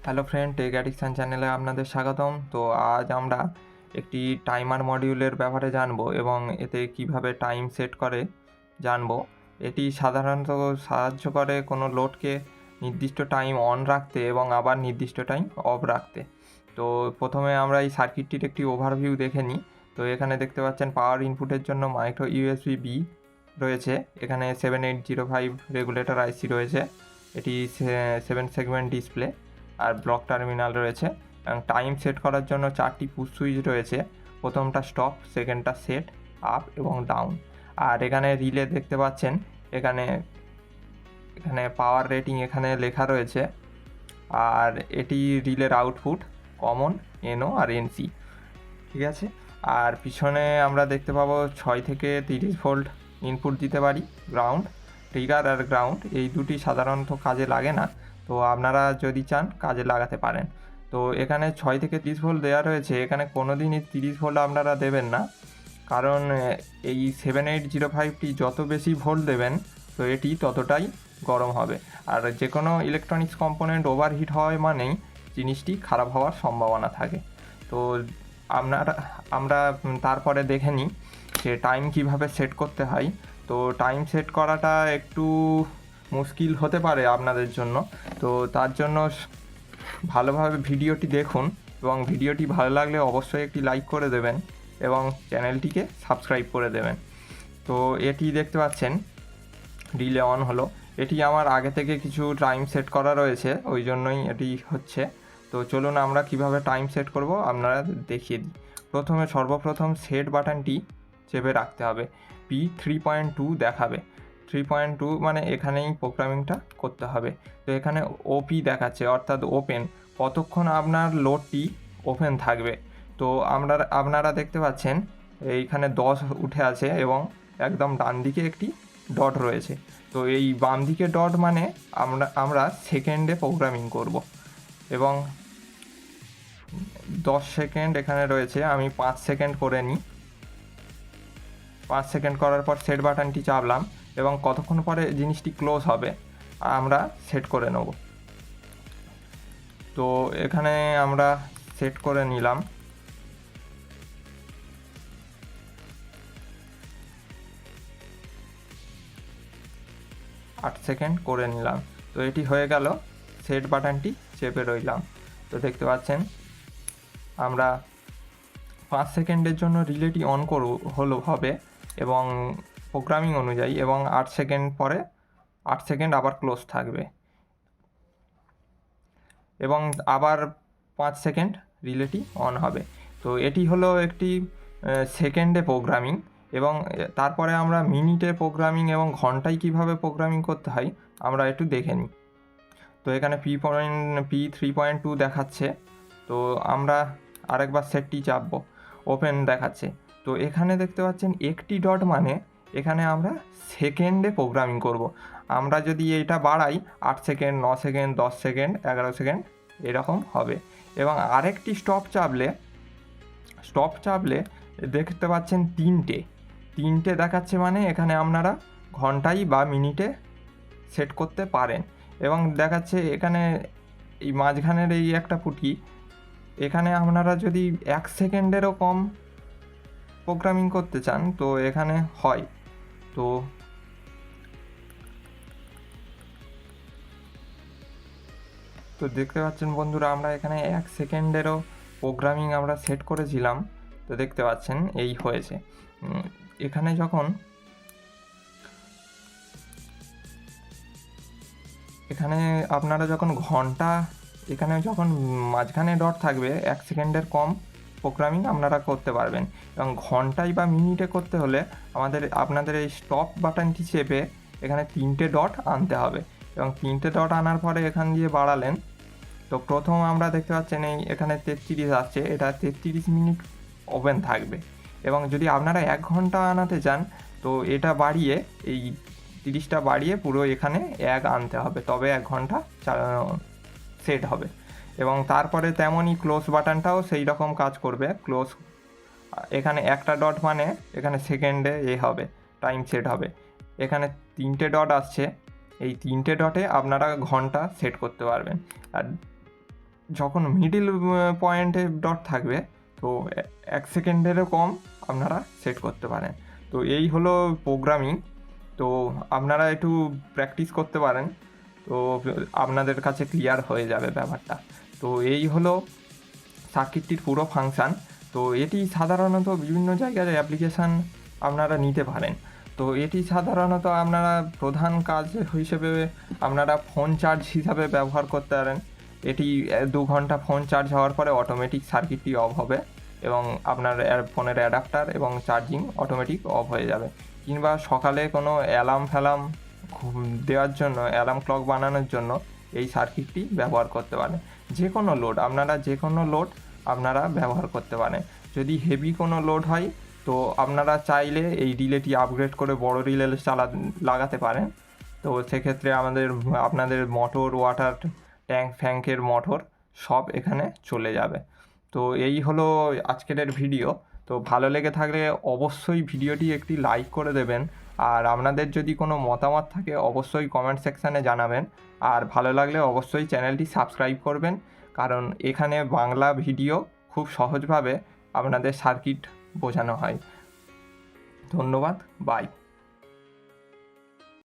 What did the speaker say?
Hello friend, take addiction চ্যানেলে আপনাদের স্বাগতম। তো আজ আমরা একটি টাইমার মডিউলের ব্যাপারে জানবো এবং এতে কিভাবে টাইম সেট করে জানবো। এটি সাধারণত সাহায্য করে কোনো লোডকে নির্দিষ্ট টাইম অন রাখতে এবং আবার নির্দিষ্ট টাইম অফ রাখতে। তো প্রথমে আমরা এই সার্কিটটির একটি ওভারভিউ দেখে নিই। তো এখানে দেখতে পাচ্ছেন পাওয়ার ইনপুটের জন্য মাইক্রো ইউএসবি বি রয়েছে। এখানে 7805 রেগুলেটর আইসি রয়েছে। এটি 7 সেগমেন্ট ডিসপ্লে আর ব্লক টার্মিনাল রয়েছে এবং টাইম সেট করার জন্য 4টি পুশ সুইচ রয়েছে। প্রথমটা স্টপ, সেকেন্ডটা সেট, আপ এবং ডাউন। আর এখানে রিলে দেখতে পাচ্ছেন, এখানে পাওয়ার রেটিং এখানে লেখা রয়েছে। আর এটি রিলের আউটপুট কমন, এনও আর এনসি, ঠিক আছে। আর পিছনে আমরা দেখতে পাবো 6 থেকে 30 ভোল্ট ইনপুট দিতে পারি। গ্রাউন্ড, ট্রিগার আর গ্রাউন্ড এই দুটি সাধারণত কাজে লাগে না, তো আপনারা যদি চান কাজে লাগাতে পারেন। তো এখানে 6 থেকে 30 ভোল্ট দেওয়া রয়েছে। এখানে কোনো দিনই 30 ভোল্ট আপনারা দেবেন না, কারণ এই 7805টি যত বেশি ভোল্ট দেবেন তো এটি ততটাই গরম হবে। আর যে কোনো ইলেকট্রনিক্স কম্পোনেন্ট ওভারহিট হয় মানেই জিনিসটি খারাপ হওয়ার সম্ভাবনা থাকে। তো আমরা তারপরে দেখে নিই যে টাইম কিভাবে সেট করতে হয়। তো টাইম সেট করাটা একটু মুশকিল হতে পারে আপনাদের জন্য, তো তার জন্য ভালোভাবে ভিডিওটি দেখুন এবং ভিডিওটি ভালো লাগলে অবশ্যই একটি লাইক করে দেবেন এবং চ্যানেলটিকে সাবস্ক্রাইব করে দেবেন। তো এটি দেখতে পাচ্ছেন রিলে অন হলো। এটি আমার আগে থেকে কিছু টাইম সেট করা রয়েছে, ওই জন্যই এটি হচ্ছে। তো চলুন আমরা কিভাবে টাইম সেট করব আপনারা দেখিয়ে দিই। সর্বপ্রথম সেট বাটনটি চেপে রাখতে হবে। P3.2 দেখাবে। 3.2 মানে এখানেই প্রোগ্রামিংটা করতে হবে। তো এখানে ওপি দেখাচ্ছে, অর্থাৎ ওপেন, কতক্ষণ আপনার লোডটি ওপেন থাকবে। তো আপনারা দেখতে পাচ্ছেন এইখানে 10 উঠে আছে এবং একদম ডান দিকে একটি ডট রয়েছে। তো এই বাম দিকে ডট মানে আমরা সেকেন্ডে প্রোগ্রামিং করব এবং 10 সেকেন্ড এখানে রয়েছে। আমি 5 সেকেন্ড করে নিই। 5 সেকেন্ড করার পর সেট বাটনটি চাপলাম এবং কতক্ষণ পরে জিনিসটি ক্লোজ হবে আমরা সেট করে নেব। তো এখানে আমরা সেট করে নিলাম। আট সেকেন্ড করে নিলাম। তো এটি হয়ে গেল। সেট বাটনটি চেপে রইলাম। তো দেখতে পাচ্ছেন আমরা 5 সেকেন্ডের জন্য রিলেটি অন হবে এবং প্রোগ্রামিং অনুযায়ী, এবং 8 সেকেন্ড পরে 8 সেকেন্ড আবার ক্লোজ থাকবে এবং আবার 5 সেকেন্ড রিলেটি অন হবে। তো এটি হলো একটি সেকেন্ডে প্রোগ্রামিং। এবং তারপরে আমরা মিনিটে প্রোগ্রামিং এবং ঘন্টায় কিভাবে প্রোগ্রামিং করতে হয় আমরা একটু দেখে নিই। তো এখানে P3.2 দেখাচ্ছে। তো আমরা আরেকবার সেটটি চাপবো। ওপেন দেখাচ্ছে। তো এখানে দেখতে পাচ্ছেন একটি ডট মানে এখানে আমরা সেকেন্ডে প্রোগ্রামিং করব। আমরা যদি এটা বাড়াই 8 সেকেন্ড, 9 সেকেন্ড, 10 সেকেন্ড, 11 সেকেন্ড এরকম হবে। এবং আরেকটি স্টপ চাপলে দেখতে পাচ্ছেন তিনটে দেখাচ্ছে, মানে এখানে আপনারা ঘন্টায় বা মিনিটে সেট করতে পারেন। এবং দেখাচ্ছে এখানে এই মাঝখানের এই একটা পুটি, এখানে আপনারা যদি 1 সেকেন্ডেরও কম প্রোগ্রামিং করতে চান তো এখানে হয়। তো দেখতে পাচ্ছেন বন্ধুরা, আমরা এখানে 1 সেকেন্ডেরও প্রোগ্রামিং আমরা সেট করেছিলাম। তো দেখতে পাচ্ছেন এই হয়েছে। এখানে আপনারা যখন এখানে যখন মাঝখানে ডট থাকবে 1 সেকেন্ডের কম প্রোগ্রামিং আপনারা করতে পারবেন। এবং ঘন্টায় বা মিনিটে করতে হলে আপনাদের এই স্টপ বাটনটি চেপে এখানে 3টে ডট আনতে হবে এবং 3টে ডট আনার পরে এখান দিয়ে বাড়ালেন। তো প্রথম আমরা দেখতে পাচ্ছেন এখানে 33 আসছে, এটা 33 মিনিট ওপেন থাকবে। এবং যদি আপনারা 1 ঘন্টা আনাতে চান তো এটা বাড়িয়ে এই 30টা বাড়িয়ে পুরো এখানে 1 আনতে হবে, তবে 1 ঘন্টা সেট হবে। এবং তারপরে তেমনই ক্লোজ বাটনটাও সেই রকম কাজ করবে। ক্লোজ এখানে একটা ডট মানে এখানে সেকেন্ডে হবে, টাইম সেট হবে। এখানে 3টে ডট আসছে, এই 3টে ডটে আপনারা ঘন্টা সেট করতে পারবেন। আর যখন মিডিল পয়েন্টে ডট থাকবে তো 1 সেকেন্ডেরও কম আপনারা সেট করতে পারেন। তো এই হলো প্রোগ্রামিং। তো আপনারা একটু প্র্যাকটিস করতে পারেন, তো আপনাদের কাছে ক্লিয়ার হয়ে যাবে ব্যাপারটা। তো এই হলো সার্কিটটির পুরো ফাংশান। তো এটি সাধারণত বিভিন্ন জায়গার অ্যাপ্লিকেশান আপনারা নিতে পারেন। তো এটি সাধারণত আপনারা প্রধান কাজ হিসেবে আপনারা ফোন চার্জ হিসাবে ব্যবহার করতে পারেন। এটি 2 ঘন্টা ফোন চার্জ হওয়ার পরে অটোমেটিক সার্কিটটি অফ হবে এবং আপনার ফোনের অ্যাডাপ্টার এবং চার্জিং অটোমেটিক অফ হয়ে যাবে। কিংবা সকালে কোনো অ্যালার্ম দেওয়ার জন্য, অ্যালার্ম ক্লক বানানোর জন্য এই সার্কিটটি ব্যবহার করতে পারেন। যে কোনো লোড আপনারা ব্যবহার করতে পারেন। যদি হেভি কোনো লোড হয় তো আপনারা চাইলে এই রিলেটি আপগ্রেড করে বড় রিলে লাগাতে পারেন। তো সেক্ষেত্রে আপনাদের মোটর, ওয়াটার ট্যাঙ্কের মোটর সব এখানে চলে যাবে। তো এই হলো আজকের ভিডিও। তো ভালো লেগে থাকলে অবশ্যই ভিডিওটি একটি লাইক করে দেবেন, আর আপনাদের যদি কোনো মতামত থাকে অবশ্যই কমেন্ট সেকশানে জানাবেন। আর ভালো লাগলে অবশ্যই চ্যানেলটি সাবস্ক্রাইব করবেন, কারণ এখানে বাংলা ভিডিও খুব সহজভাবে আপনাদের সার্কিট বোঝানো হয়। ধন্যবাদ, বাই।